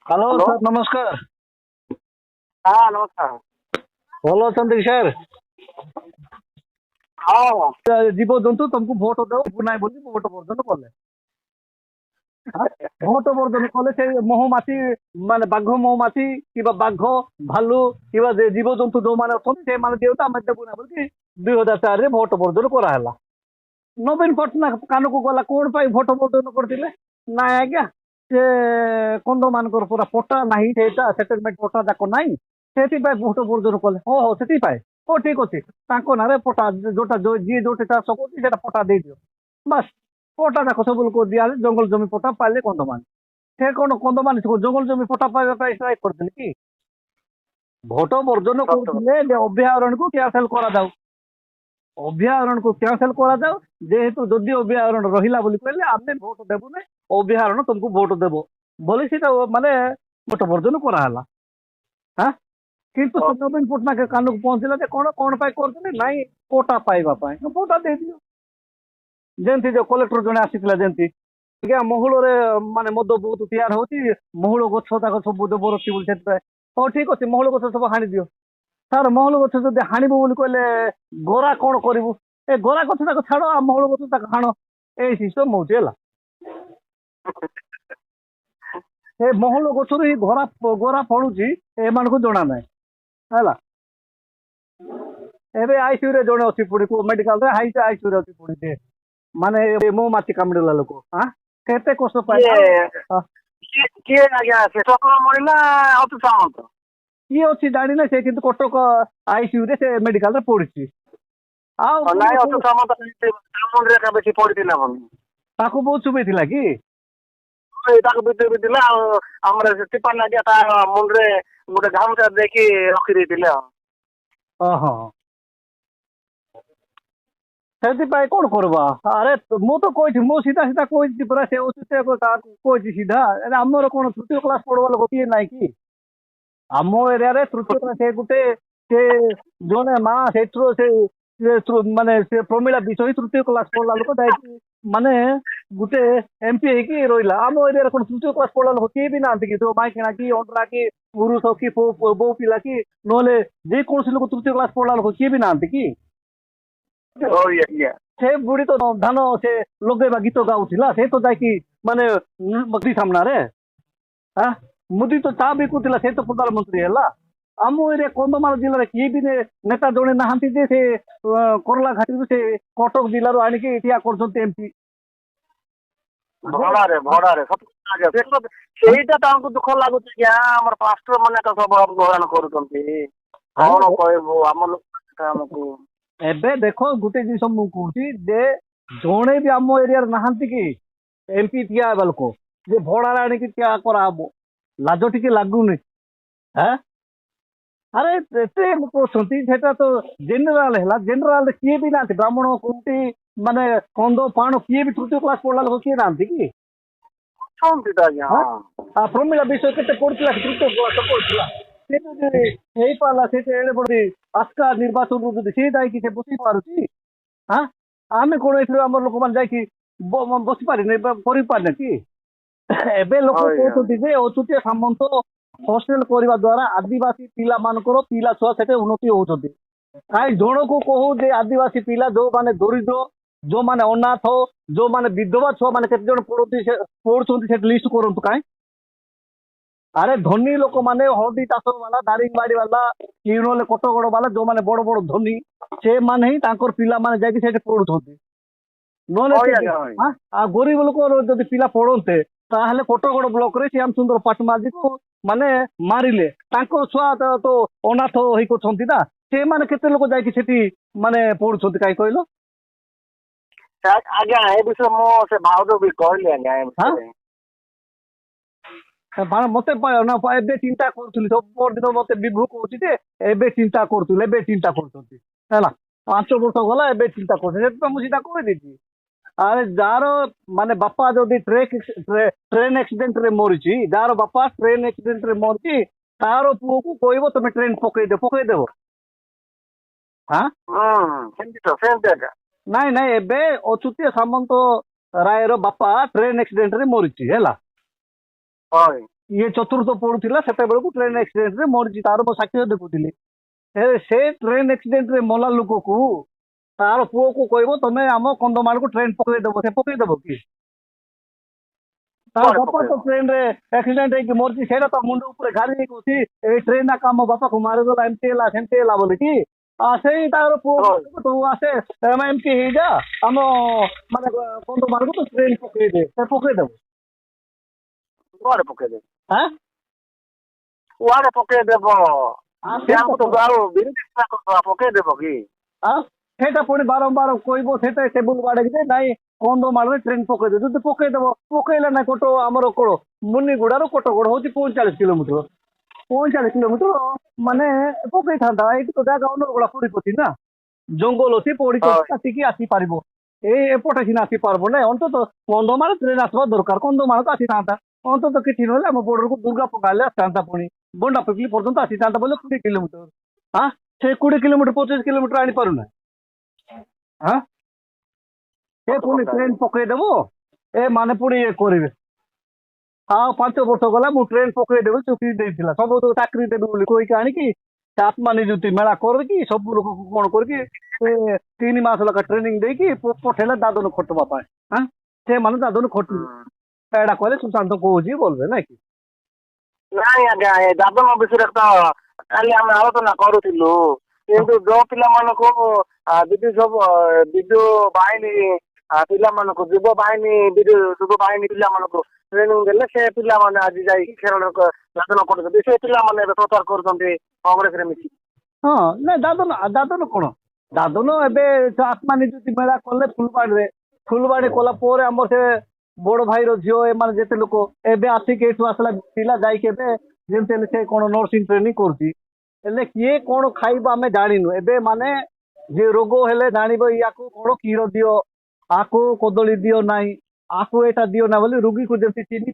Hello hello. Sir, নমস্কার। হ্যাঁ, নমস্কার। ଭଲ ଅଛନ୍ତି ସାର୍? ହଁ। ଜୀବଜନ୍ତୁ ତମକୁ ଭୋଟ ଦେବ ନାହିଁ ବୋଲି ଭୋଟ ବର୍ଜନ କଲେ। ହାଁ? ଭୋଟ ବର୍ଜନ କଲେ ସେ ମହୁମାଛି, ମାନେ ବାଘ ମହୁମାଛି କିମ୍ବା ବାଘ ଭାଲୁ କିମ୍ବା ଜୀବଜନ୍ତୁ ଯୋଉମାନେ ଅଛନ୍ତି ସେମାନେ ଦିଅନ୍ତୁ, ଆମେ ଦେବୁ ନାହିଁ ବୋଲି 2004ରେ ଭୋଟ ବର୍ଜନ କରାହେଲା। ନବୀନ ପଟ୍ଟନାୟକ କାନକୁ ଗଲା, କଣ ପାଇଁ ଭୋଟ ବର୍ଜନ କରିଥିଲେ? ନାଇଁ ଆଜ୍ଞା, ସେ କନ୍ଧ ମାନଙ୍କର ପୁରା ପଟା ନାହିଁ, ସେଇଟା ସେଟଲମେଣ୍ଟ ପଟା ଯାକ ନାହିଁ, ସେଥିପାଇଁ ଭୋଟ ବର୍ଜନ କଲେ। ହଉ ସେଥିପାଇଁ ହଉ ଠିକ ଅଛି, ତାଙ୍କ ନାଁରେ ପଟା ଯୋଉଟା ଯିଏ ଯୋଉଠି ଚାଷ କରୁଛି ସେଟା ପଟା ଦେଇଦିଅ। ବାସ୍, ପଟା ଯାକ ସବୁ ଲୋକ ଦିଆହେଲେ, ଜଙ୍ଗଲ ଜମି ପଟା ପାଇଲେ କନ୍ଧମାନେ। ସେ କଣ କନ୍ଧମାନେ ଜଙ୍ଗଲ ଜମି ପଟା ପାଇବା ପାଇଁ ଷ୍ଟ୍ରାଇକ୍ କରିଥିଲେ କି? ଭୋଟ ବର୍ଜନ ସତ କଥା। କରୁଥିଲେ ଯେ ଅଭୟାରଣ୍ୟକୁ କ୍ୟାନସେଲ କରାଯାଉ, ଅଭୟାରଣ୍ୟକୁ କ୍ୟାନସେଲ କରାଯାଉ। ଯେହେତୁ ଯଦି ଅଭୟାରଣ୍ୟ ରହିଲା ବୋଲି କହିଲେ ଆମେ ଭୋଟ ଦେବୁ ନାହିଁ, ଅଭୟାରଣ୍ୟ ତମକୁ ଭୋଟ ଦେବ ବୋଲି ସେଟା ମାନେ ଭୋଟ ବର୍ଜନ କରାହେଲା। ହଁ, କିନ୍ତୁ ଅ, ସେ ନବୀନ ପଟ୍ଟନାୟକ କାନକୁ ପହଞ୍ଚିଲା ଯେ କଣ କଣ ପାଇଁ କରୁଛନ୍ତି? ନାଇଁ, କୋଟା ପାଇବା ପାଇଁ। କୋଟା ଦେଇଦିଅ। ଯେମିତି ଯୋଉ କଲେକ୍ଟର ଜଣେ ଆସିଥିଲା, ଯେମିତି ଆଜ୍ଞା ମହୁଳରେ ମାନେ ମଦ ବହୁତ ତିଆରି ହଉଛି, ମହୁଳ ଗଛ ତାକ ସବୁ ଜବରଦସ୍ତି ବୋଲି, ସେଥିପାଇଁ ହଉ ଠିକ ଅଛି, ମହୁଳ ଗଛ ସବୁ ହାଣି ଦିଅ। ସାର୍, ମହୁଳ ଗଛ ଯଦି ହାଣିବୁ ବୋଲି କହିଲେ ଗୋରା କଣ କରିବୁ? ଏ ଗୋରା ଗଛ ତାକୁ ଛାଡ, ଆଉ ମହୁଳ ଗଛ ତାକୁ ହାଣ। ଏଇ ସିଷ୍ଟମ ହଉଛି ହେଲା। ସେ ମହୁଳ ଗଛରୁ ହିଁ ଗୋରା ଫଳୁଛି, ଏମାନଙ୍କୁ ଜଣା ନାହିଁ ହେଲା। ଏବେ ଆଇସିୟୁ ରେ ଜଣେ ଅଛି ପୁଣି, ମେଡିକାଲରେ ଆଇସିୟୁ ରେ ଅଛି ପୁଣି, ସେ ମାନେ ମହୁମାଛି କାମୁଡ଼ିଲା ଲୋକ। କେତେ କଷ୍ଟ କିଏ ପାଇଲା। ଆଉ କିଏ ଆଜ୍ଞା ସେ ଚକ୍ର ମଣି ନା ଅତୁ ସାମନ୍ତ? କିଏ ଅଛି ଜାଣିନେ, ସେ କିନ୍ତୁ କଟକ ଆଇସିୟୁ ରେ ସେ ମେଡିକାଲରେ ପଡିଛି। ଆଉ ନାଇଁ, ପୁଣି ଅତୁ ସାମନ୍ତ ମୁଣ୍ଡରେ ଏକା ବେଶୀ ପଡିଥିଲା ବୋଲି। ତାକୁ ବହୁତ ଚୁବେଇଥିଲା କି? ତାକୁ ବିଥିଲା ଆଉ ଆମର ଟିପାନ ନାଗିଆ ତା ମୁଣ୍ଡରେ ଗୋଟେ ଗାମୁଛା ଦେଇକି ରଖିଦେଇଥିଲେ ଆଉ। ଓହୋ, ସେଥିପାଇଁ କଣ କରବା? ଆରେ ମୁଁ ତ କହିଛି, ମୁଁ ସିଧା ସିଧା କହିଛି ପୁରା, ସେ କହିଛି ସିଧା। ଆମର କଣ ତୃତୀୟ କ୍ଲାସ ପଢବା ଲୋକ କିଏ ନାହିଁ କି? ଆମ ଏରିଆରେ ତୃତୀୟ କ୍ଲାସ, ସେ ଗୋଟେ ସେ ଜଣେ ମା ସେଠୁ ମାନେ ସେ ପ୍ରମିଳା ବିଷୟ ତୃତୀୟ କ୍ଲାସ ପଢିଲା ଲୋକ ଯାଇକି ମାନେ ଗୋଟେ ଏମପି ହେଇକି ରହିଲା। ଆମ ଏରିଆରେ କଣ ତୃତୀୟ କ୍ଲାସ ପଢିଲା ଲୋକ କିଏ ବି ନାହାନ୍ତି କି? ଯୋଉ ମାଇକିଣା କି ଅଣ୍ଡରା କି ପୁରୁଷ କି ବୋଉ ପିଲା କି ନହେଲେ ଯେକୌଣସି ଲୋକ ତୃତୀୟ କ୍ଲାସ ପଢିଲା ଲୋକ କିଏ ବି ନାହାନ୍ତି କି? ଆଜ୍ଞା। ସେ ବୁଢୀ ତ ଧାନ ସେ ଲଗେଇବା ଗୀତ ଗାଉଥିଲା, ସେ ତ ଯାଇକି ମାନେ ମୋଦି ସାମ୍ନାରେ ମୋଦି ତ ଚା ବିକୁଥିଲା, ସେ ତ ପ୍ରଧାନମନ୍ତ୍ରୀ ହେଲା। ଆମ ଏରିଆ କନ୍ଧମାଳ ଜିଲ୍ଲାରେ କିଏ ବି ନେତା ଜଣେ ନାହାନ୍ତି ଯେ ସେ କରଲା ଘାଟିରୁ ସେ କଟକ ଜିଲ୍ଲାରୁ ଆଣିକି ଠିଆ କରୁଛନ୍ତି ଏମପି। ଭଡାରେ ସେଇଟା ତାଙ୍କୁ ଦୁଃଖ ଲାଗୁଛି କି ଆମର ପାଷ୍ଟର ମାନେ ତ ସବୁ ହଇରାଣ କରୁଛନ୍ତି। କଣ କହିବୁ ଆମ ଲୋକ ଆମକୁ। ଏବେ ଦେଖ, ଗୋଟେ ଜିନିଷ ମୁଁ କହୁଛି ଯେ ଜଣେ ବି ଆମ ଏରିଆରେ ନାହାନ୍ତି କି ଏମପି ଠିଆ ହେବା ଲୋକ, ଯେ ଭଡାରେ ଆଣିକି ଠିଆ କରାହବ। ଲାଜ ଟିକେ ଲାଗୁନି? ଆରେ ଏତେ ଲୋକ ଅଛନ୍ତି, ସେଟା ତ ଜେନେରାଲ ହେଲା। ଜେନେରାଲ କିଏ ବି ନାହାନ୍ତି, ବ୍ରାହ୍ମଣ କୁମ୍ପି ମାନେ କନ୍ଧ ପାଣ କିଏ ବି ତୃତୀୟ କ୍ଲାସ ପଢିଲା ଲୋକ କିଏ ନାହାନ୍ତି କି? ଅଛନ୍ତି ତ ଆଜ୍ଞା। ହଁ। ପ୍ରମିଳା ବିଷୟ କେତେ ପଢୁଥିଲା? ତୃତୀୟ କ୍ଲାସ ପଢୁଥିଲା। ସେ ଯଦି ହେଇପାରିଲା, ସେ ଏଡେ ବଡ ଆସ୍କା ନିର୍ବାଚନରୁ ଯଦି ସେ ଯାଇକି ସେ ବସି ପାରୁଛି, ଆମେ କଣ ଏଥିରୁ ଆମର ଲୋକମାନେ ଯାଇକି ବସି ପାରିନେ, କରିପାରିନେ କି? ଏବେ ଲୋକ ଆଜ୍ଞା। କହୁଛନ୍ତି ଯେ ଅଚ୍ୟୁତ ସାମନ୍ତ ହଷ୍ଟେଲ କରିବା ଦ୍ଵାରା ଆଦିବାସୀ ପିଲାମାନଙ୍କର ପିଲା ଛୁଆ ସେଠି ଉନ୍ନତି ହଉଛନ୍ତି। କାହିଁ ଜଣକୁ କହୁ ଯେ ଆଦିବାସୀ ପିଲା ଯୋଉମାନେ ଦରିଦ୍ର, ଯୋଉମାନେ ଅନାଥ, ଯୋଉମାନେ ବିଧବା ଛୁଆ ମାନେ କେତେ ଜଣ ପଢୁଛନ୍ତି ସେଠି ଲିଷ୍ଟ କରନ୍ତୁ କାହିଁ? ଆରେ ଧନୀ ଲୋକମାନେ, ହଳଦୀ ଚାଷ ବାଲା, ଦାରିଙ୍ଗବାଡି ବାଲା କି ନହେଲେ କୋଟଗଡ ବାଲା, ଯୋଉମାନେ ବଡ ବଡ ଧନୀ, ସେମାନେ ହିଁ ତାଙ୍କର ପିଲାମାନେ ଯାଇକି ସେଠି ପଢୁଛନ୍ତି। ନହେଲେ ହଇ ଆଜ୍ଞା ହଇ। ଆଉ ଗରିବ ଲୋକ ଯଦି ପିଲା ପଢନ୍ତେ, ତାହେଲେ କୋଟଗଡ ବ୍ଲକରେ ଶ୍ୟାମ ସୁନ୍ଦର ପାଟମାଝୀକୁ ମାନେ ମାରିଲେ, ତାଙ୍କ ଛୁଆ ତ ଅନାଥ ହେଇକି ଅଛନ୍ତି ନା, ସେମାନେ କେତେ ଲୋକ ଯାଇକି ସେଠି ମାନେ ପଢୁଛନ୍ତି କାହିଁ କହିଲ? ଆଜ୍ଞା, ଏ ବିଷୟରେ ମୁଁ ସେ ଭାଉଜ ବି କହିଲି ଆଜ୍ଞା ଏ ବିଷୟରେ। ମତେ ଏବେ ଚିନ୍ତା କରୁଥିଲି, ସବୁ ଦିନ ମତେ ବିଭୁ କହୁଛି ଯେ ଏବେ ଚିନ୍ତା କରୁଥିଲି, ଏବେ ଚିନ୍ତା କରୁଛନ୍ତି ହେଲା। 5 ବର୍ଷ ଗଲା, ଏବେ ଚିନ୍ତା କରୁଛନ୍ତି। ସେଥିପାଇଁ ମୁଁ ସିଧା କହିଦେଇଛି, ଆରେ ଯାହାର ମାନେ ବାପା ଯଦି ଟ୍ରେନ ଆକ୍ସିଡେଣ୍ଟ ରେ ମରିଛି, ଯାହାର ବାପା ଟ୍ରେନ ଆକ୍ସିଡେଣ୍ଟ ରେ ମରିଛି, ତାର ପୁଅକୁ କହିବ ତମେ ଟ୍ରେନ ପକେଇଦେବ। ସେମିତି ଆଜ୍ଞା। ନାଇଁ ନାଇଁ, ଏବେ ଅଚ୍ୟୁତ ସାମନ୍ତ ରାୟର ବାପା ଟ୍ରେନ ଆକ୍ସିଡେଣ୍ଟ ରେ ମରିଛି ହେଲା। ହଇ। ଇଏ ଚତୁର୍ଥ ପଢୁଥିଲା ସେତେବେଳକୁ ଟ୍ରେନ ଆକ୍ସିଡେଣ୍ଟ ରେ ମରିଛି, ତାର ମୁଁ ସାକ୍ଷ୍ୟ ଦେଖୁଥିଲି। ସେ ଟ୍ରେନ ଆକ୍ସିଡେଣ୍ଟ ରେ ମଲା ଲୋକକୁ ତାର ପୁଅକୁ କହିବ ତମେ ଆମ କନ୍ଧମାଳକୁ ଟ୍ରେନ ପକେଇଦବ, ସେ ପକେଇଦବ କି? ତା କୁଆଡେ ବାପା ତ ପକେଇବ? ଟ୍ରେନ ରେ ଆକ୍ସିଡେଣ୍ଟ ହେଇକି ମରିଛି, ସେଇଟା ତା ମୁଣ୍ଡ ଉପରେ ଘାରି ହେଇକି ଅଛି ଏଇ ଟ୍ରେନ ଆକା ଆମ ବାପାକୁ ମାରିଦେଲା, ଏମିତି ହେଲା ସେମିତି ହେଲା ବୋଲିକି। ସେଇ ତାର ପୁଅ ହଁ ତୁ ଆସେ ତମେ ଏମିତି ହେଇଯା ଆମ ମାନେ କନ୍ଧମାଳକୁ ତ ଟ୍ରେନ ପକେଇଦେ, ସେ ପକେଇଦବ। କୁଆଡେ ପକେଇଦେବ? ହଁ କୁଆଡେ ପକେଇଦେବ? ସେ ଆମକୁ ତ ସେଇଟା ଆଉ ବିରୋଧୀ ପକେଇଦେବ କି? ସେଇଟା ପୁଣି ବାରମ୍ବାର କହିବ, ସେଇଟା ଟେବୁଲ ବାଡେଇକି ଯେ ନାଇଁ କନ୍ଧମାଳରେ ଟ୍ରେନ ପକେଇଦବ, ଯଦି ପକେଇଦବ ପକେଇଲା ନା କୋଟ ଆମର କୋଳ ମୁନିଗୁଡାରୁ କୋଟଗଡ ହଉଛି 45 କିଲୋମିଟର, 45 କିଲୋମିଟର ମାନେ ପକେଇଥାନ୍ତା। ଏଇଠି ତ ଜାଗା ଅନୁଗୁଳା କୋଡିପତି ନା, ଜଙ୍ଗଲ ଅଛି, ପୋଡି ହଁ କାଟିକି ଆସିପାରିବ। ଏଇ ଏପଟେ ସିନା ଆସିପାରିବ ନାଇଁ, ଅନ୍ତତଃ କନ୍ଧମାଳ ଟ୍ରେନ ଆସିବା ଦରକାର, କନ୍ଧମାଳକୁ ଆସିଥାନ୍ତା। ଅନ୍ତତଃ କିଛି ନହେଲେ ଆମ ବୋର୍ଡରକୁ ଦୁର୍ଗା ପକାଇଲେ ଆସିଥାନ୍ତା, ପୁଣି ବଣ୍ଡା ପିପଲି ପର୍ଯ୍ୟନ୍ତ ଆସିଥାନ୍ତା ବୋଲେ 20 କିଲୋମିଟର। ସେ 20 କିଲୋମିଟର 25 କିଲୋମିଟର ଆଣିପାରୁନା। ସେ ପୁଣି ଟ୍ରେନ ପକେଇଦେବ, ଏ ମାନେ ପୁଣି ଇଏ କରିବେ। ଆଉ 5 ବର୍ଷ ଗଲା ମୁଁ ଟ୍ରେନ ପକେଇଦେବି ଚୁକ୍ତି ଦେଇଥିଲା, ସବୁ ତ ଚାକିରି ଦେବି ବୋଲି କହିକି ଆଣିକି ସେ ଆତ୍ମା ନିଯୁକ୍ତି ମେଳା କରିକି ସବୁ ଲୋକକୁ କଣ କରିକି ସେ 3 ମାସ ଲେଖା ଟ୍ରେନିଂ ଦେଇକି ପଠେଇଲା ଦାଦନ ଖଟିବା ପାଇଁ। ସେମାନେ ଦାଦନ ଖଟିବେ, ଏଇଟା କହିଲେ ସୁଶାନ୍ତ କହୁଛି ବୋଲବେ ନାଇଁ କି? ନାଇଁ ଆଜ୍ଞା, ଏ ଦାଦନ ବିଷୟରେ ତ କାଲି ଆମେ ଆଲୋଚନା କରୁଥିଲୁ, କିନ୍ତୁ ଯୋଉ ପିଲାମାନଙ୍କୁ ବିଜୁ ବାହିନୀ ପିଲାମାନଙ୍କୁ ଯୁବ ବାହିନୀ ପିଲାମାନଙ୍କୁ ଟ୍ରେନିଂ ଦେଲେ ସେ ପିଲାମାନେ ଆଜି ଯାଇକି ଖେଳ ଦାଦନ କରୁଛନ୍ତି, ସେ ପିଲାମାନେ ଏବେ ପ୍ରଚାର କରୁଛନ୍ତି କଂଗ୍ରେସରେ ମିଶି। ହଁ ନାଇଁ ଦାଦନ କଣ ଦାଦନ ଏବେ ଆତ୍ମା ନିଯୁକ୍ତି ମେଳା କଲେ ଫୁଲବାଣୀ କଲା ପରେ ଆମର ସେ ବଡ ଭାଇର ଝିଅ ଏମାନେ ଯେତେ ଲୋକ ଏବେ ଆସିକି ଏଠୁ ଆସିଲା ପିଲା ଯାଇକି ଏବେ ଯେମିତି ହେଲେ ସେ କଣ ନର୍ସିଂ ଟ୍ରେନିଂ କରୁଛି। ହେଲେ କିଏ କଣ ଖାଇବ ଆମେ ଜାଣିନୁ, ଏବେ ମାନେ ଯେ ରୋଗ ହେଲେ ଜାଣିବ ୟାକୁ କଣ କ୍ଷୀର ଦିଅ, ଆକୁ କଦଳୀ ଦିଅ ନାହିଁ, ଆକୁ ଏଇଟା ଦିଅ ନା ବୋଲି ରୋଗୀକୁ ଯେମିତି ଚିନି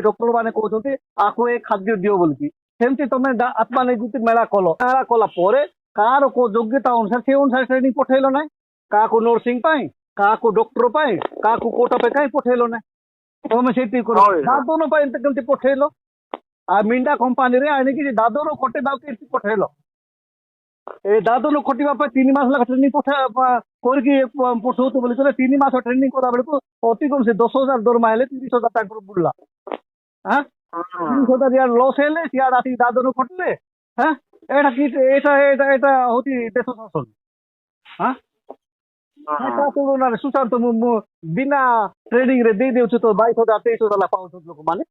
ଡକ୍ଟର ମାନେ କହୁଛନ୍ତି ଆକୁ ଏ ଖାଦ୍ୟ ଦିଅ ବୋଲିକି। ସେମିତି ତମେ ଆତ୍ମା ନିଯୁକ୍ତି ମେଳା କଲା ପରେ କାହାର କୋଉ ଯୋଗ୍ୟତା ଅନୁସାରେ ସେ ଅନୁସାରେ ଟ୍ରେନିଂ ପଠେଇଲ ନାହିଁ, କାହାକୁ ନର୍ସିଂ ପାଇଁ, କାହାକୁ ଡକ୍ଟର ପାଇଁ, କାହାକୁ କୋଟା ପାଇଁ କାହିଁ ପଠେଇଲ ନାହିଁ? ତମେ ସେଇଠି କର ଦାଦନ ପାଇଁ କେମିତି ପଠେଇଲ? ଆଉ ମିଣ୍ଡା କମ୍ପାନୀରେ ଆଣିକି ଦାଦନ ଖଟେଇବାକୁ କେମିତି ପଠେଇଲ? ଏ ଦାଦନ ଖଟିବା ପାଇଁ 3 ମାସ ଲେଖା ଟ୍ରେନିଂ କରିକି ପଠଉଛ ବୋଲି କହିଲେ 3 ମାସ ଟ୍ରେନିଂ କଲା ବେଳକୁ ଅତି କମ ସେ 10,000 ଦରମା ହେଲେ 30,000 ତାଙ୍କର ବୁଡିଲା। 30,000 ଇଆଡେ ଲସ୍ ହେଲେ ସିଆଡେ ଆସିକି ଦାଦନ ଖଟିଲେ। ଏଇଟା ହଉଛି ଦେଶ ଶାସନ। ତୁଳନାରେ ସୁଶାନ୍ତ ମୁଁ ବିନା ଟ୍ରେନିଂ ରେ ଦେଇ ଦେଉଛି ତ 22,000 23,000 ପାଉଛନ୍ତି ଲୋକମାନେ।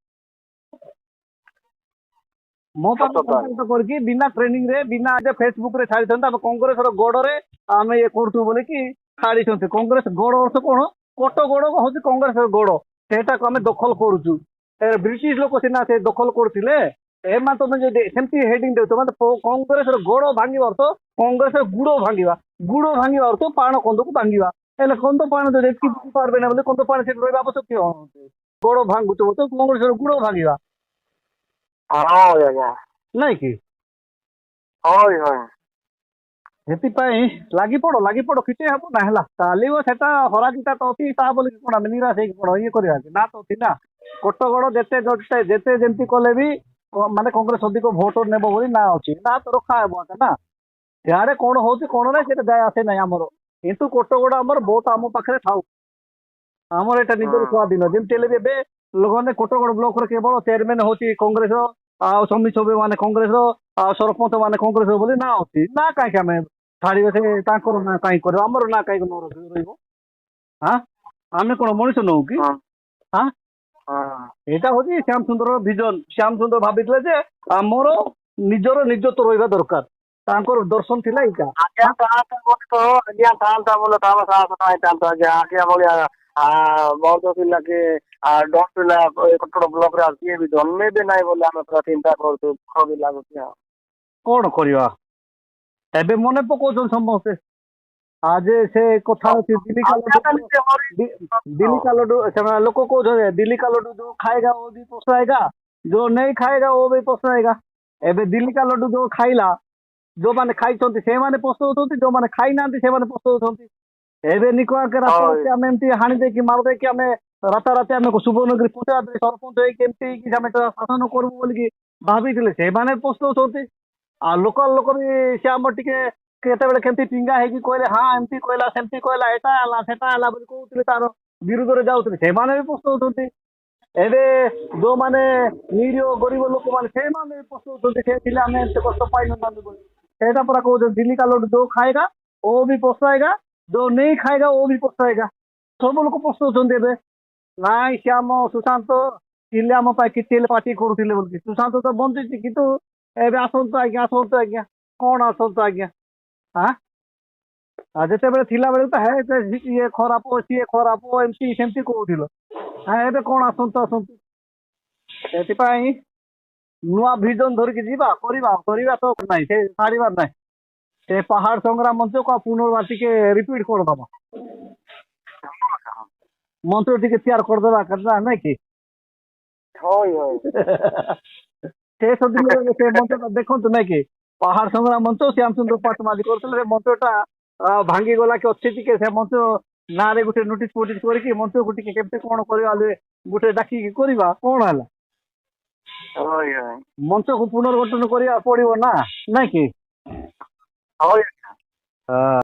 ମୋ ପାଖରେ କଣ୍ଟାକ୍ଟ କରିକି ବିନା ଟ୍ରେନିଂ ରେ ବିନା ଫେସବୁକ୍ ରେ ଛାଡ଼ିଛନ୍ତି, ଆମେ କଂଗ୍ରେସର ଗଡ଼ରେ ଆମେ ଇଏ କରୁଛୁ ବୋଲିକି ଛାଡ଼ିଛନ୍ତି। କଂଗ୍ରେସ ଗଡ଼ ଅର୍ଥ କଣ? କୋଟଗଡ଼ ହଉଛି କଂଗ୍ରେସର ଗଡ଼, ସେଇଟାକୁ ଆମେ ଦଖଲ କରୁଛୁ। ବ୍ରିଟିଶ ଲୋକ ସିନା ସେ ଦଖଲ କରୁଥିଲେ, ଏମାନେ ତମେ ଯଦି ସେମିତି ହେଡିଂ ଦେଉଛ ମାନେ କଂଗ୍ରେସର ଗୋଡ଼ ଭାଙ୍ଗିବା ଅର୍ଥ କଂଗ୍ରେସର ଗୁଡ଼ ଭାଙ୍ଗିବା ଅର୍ଥ ପାଣ କନ୍ଦକୁ ଭାଙ୍ଗିବା। ହେଲେ କନ୍ଦ ପାଣ ଯଦି ଏତିକି ବୁଝି ପାରବେ ନା ବୋଲେ କନ୍ଦ ପାଣ ସେଠି ରହିବା ଆବଶ୍ୟକ କି? ଗୋଡ଼ ଭାଙ୍ଗୁଛ ତ କଂଗ୍ରେସର ଗୁଡ଼ ଭାଙ୍ଗିବା ନାଇଁ କି? ସେଥିପାଇଁ ଲାଗି ପଡ କିଛି ହବ ନା, ହେଲା ଚାଲିବ ସେଟା ହରାଜିଟା ତ ଅଛି ତା ବୋଲି କଣ ଆମେ ନିରାଶ ହେଇକି କଣ ଇଏ କରିବା କି? ନା ତ ଅଛି ନା, କୋଟଗଡ଼ ଯେତେ ଯେମିତି କଲେ ବି ମାନେ କଂଗ୍ରେସ ଅଧିକ ଭୋଟ ନେବ ବୋଲି ନା ଅଛି, ନା ତ ରଖା ହେବ ନା। ସିଆଡେ କଣ ହଉଛି କଣ ନାହିଁ ସେଟା ଯାଏ ଆସେ ନାହିଁ ଆମର, କିନ୍ତୁ କୋଟଗଡ଼ ଆମର ଭୋଟ ଆମ ପାଖରେ ଥାଉ, ଆମର ଏଇଟା ନିଜର ସ୍ୱାଧୀନ। ଯେମିତି ହେଲେ ବି ଏବେ ଲୋକମାନେ କୋଟଗଡ଼ ବ୍ଲକର କେବଳ ଚେୟାରମ୍ୟାନ ହଉଛି କଂଗ୍ରେସ, ଆଉ ସମିତି ସଭ୍ୟ ମାନେ କଂଗ୍ରେସ, ଆଉ ସରପଞ୍ଚ ମାନେ କଂଗ୍ରେସ ବୋଲି ନା ଅଛି। ନା କାହିଁକି ଆମେ ଛାଡ଼ିବେ, ସେ ତାଙ୍କର ନା କାହିଁକି କରିବ, ଆମର ନା କାହିଁକି ନ ରହିବ? ଆମେ କଣ ମଣିଷ ନଉ କି? ଏଇଟା ହଉଛି ଶ୍ୟାମ ସୁନ୍ଦରର ଭିଜନ। ଶ୍ୟାମ ସୁନ୍ଦର ଭାବିଥିଲେ ଯେ ଆମର ନିଜର ନିଜତ୍ୱ ରହିବା ଦରକାର, ତାଙ୍କର ଦର୍ଶନ ଥିଲା ଏଇଟା। ବହୁତ ପିଲା କି ଡଷ୍ଟ ପିଲା କୋଟଗଡ଼ ବ୍ଲକରେ କିଏ ବି ଜନ୍ମେଇବେ ନାହିଁ ବୋଲି ଆମେ ପୁରା ଚିନ୍ତା କରୁଛୁ, ଦୁଃଖ ବି ଲାଗୁଛି। ଆଉ କଣ କରିବା, ଏବେ ମନେ ପକଉଛନ୍ତି ସମସ୍ତେ। ଆଜି ସେ କଥା ଅଛି ଦିଲ୍ଲୀ का लड्डू ସେମାନେ ଲୋକ କହୁଛନ୍ତି ଦିଲ୍ଲୀ का लड्डू जो खाएगा वो भी पछताएगा, जो नहीं खाएगा वो भी पछताएगा। ଏବେ ଦିଲ୍ଲୀ का लड्डू ଯୋଉ ଖାଇଲା, ଯୋଉମାନେ ଖାଇଛନ୍ତି ସେମାନେ ପସ୍ତଉଛନ୍ତି, ଯୋଉମାନେ ଖାଇନାହାନ୍ତି ସେମାନେ ପସ୍ତଉଛନ୍ତି। ଏବେ ନିକ ଆଗେ ରାସ୍ତା ଆମେ ଏମିତି ହାଣି ଦେଇକି ମାରି ଦେଇକି ଆମେ ରାତାରାତି ଆମେ ସୁବର୍ଣ୍ଣଗିରି ପଞ୍ଚାୟତରେ ସରପଞ୍ଚ ହେଇ କେମିତି କି ଆମେ ତ ଶାସନ କରିବୁ ବୋଲିକି ଭାବିଥିଲେ ସେମାନେ ପସ୍ତଉଛନ୍ତି। ଆଉ ଲୋକାଲ ଲୋକ ବି ସେ ଆମର ଟିକେ କେତେବେଳେ କେମିତି ଟିଙ୍ଗା ହେଇକି କହିଲେ ହଁ ଏମିତି କହିଲା ସେମିତି କହିଲା ଏଟା ହେଲା ସେଟା ହେଲା ବୋଲି କହୁଥିଲେ ତାର ବିରୁଦ୍ଧରେ ଯାଉଥିଲେ ସେମାନେ ବି ପସ୍ତଉଛନ୍ତି। ଏବେ ଯୋଉମାନେ ନିରୀହ ଗରିବ ଲୋକମାନେ ସେମାନେ ବି ପସ୍ତଉଛନ୍ତି ସେ ଥିଲେ ଆମେ ଏତେ କଷ୍ଟ ପାଇନଥାନ୍ତୁ ବୋଲି। ସେଇଟା ପରା କହୁଛନ୍ତି ଦିଲ୍ଲୀ का लोग जो खाएगा वो भी पछताएगा, जो नहीं खाएगा वो भी पछताएगा। ସବୁ ଲୋକ ପସ୍ତଉଛନ୍ତି ଏବେ। ନାଇଁ ସେ ଆମ ସୁଶାନ୍ତ ଥିଲେ ଆମ ପାଇଁ କିଛି ହେଲେ ପାର୍ଟି କରୁଥିଲେ ବୋଲି ସୁଶାନ୍ତ ତ ବଞ୍ଚିଛି କିନ୍ତୁ ଏବେ ଆସନ୍ତୁ ଆଜ୍ଞା ଆସନ୍ତୁ ଆଜ୍ଞା କଣ ଆସନ୍ତୁ ଆଜ୍ଞା ହଁ। ଆଉ ଯେତେବେଳେ ଥିଲା ବେଳେ ତ ହେ ଇଏ ଖରାପ ସିଏ ଖରାପ ଏମିତି ସେମିତି କହୁଥିଲ। ଏବେ କଣ ଆସନ୍ତୁ ଆସନ୍ତୁ ସେଥିପାଇଁ ନୂଆ ଭିଜନ ଧରିକି ଯିବା କରିବା କରିବା ତ ନାହିଁ ସେ ଛାଡ଼ିବାର ନାହିଁ। ସେ ପାହାଡ଼ ସଂଗ୍ରାମ ମଞ୍ଚକୁ ଆଉ ପୁନର୍ବାର ଟିକେ ରିପିଟ୍ କରିଦବା ମନ୍ତ୍ର ଟିକେ ତିଆରି କରିଦବା କଥା ନାଇଁ କି। ହଇ ହଇ ଶେଷ ଦିନରେ ସେ ମଞ୍ଚଟା ଦେଖନ୍ତୁ ନାଇଁ କି ପାହାଡ଼ ସଂଗ୍ରାମ ମଞ୍ଚ ଶ୍ୟାମ ସୁନ୍ଦର ପାଟମାଝୀ କରୁଥିଲେ ସେ ମଞ୍ଚଟା ଭାଙ୍ଗିଗଲା କି ଅଛି ଟିକେ ସେ ମଞ୍ଚ ନାଁରେ ଗୋଟେ ନୋଟିସ୍ ଫୋଟିସ୍ କରିକି ମଞ୍ଚକୁ ଟିକେ କେମିତି କଣ କରିବା ହେଲେ ଗୋଟେ ଡାକିକି କରିବା କଣ ହେଲା। ହଇ ହଇ ମଞ୍ଚକୁ ପୁନର୍ଗଠନ କରିବାକୁ ପଡିବ ନା ନାଇଁ କି। ହଇ। ହଁ।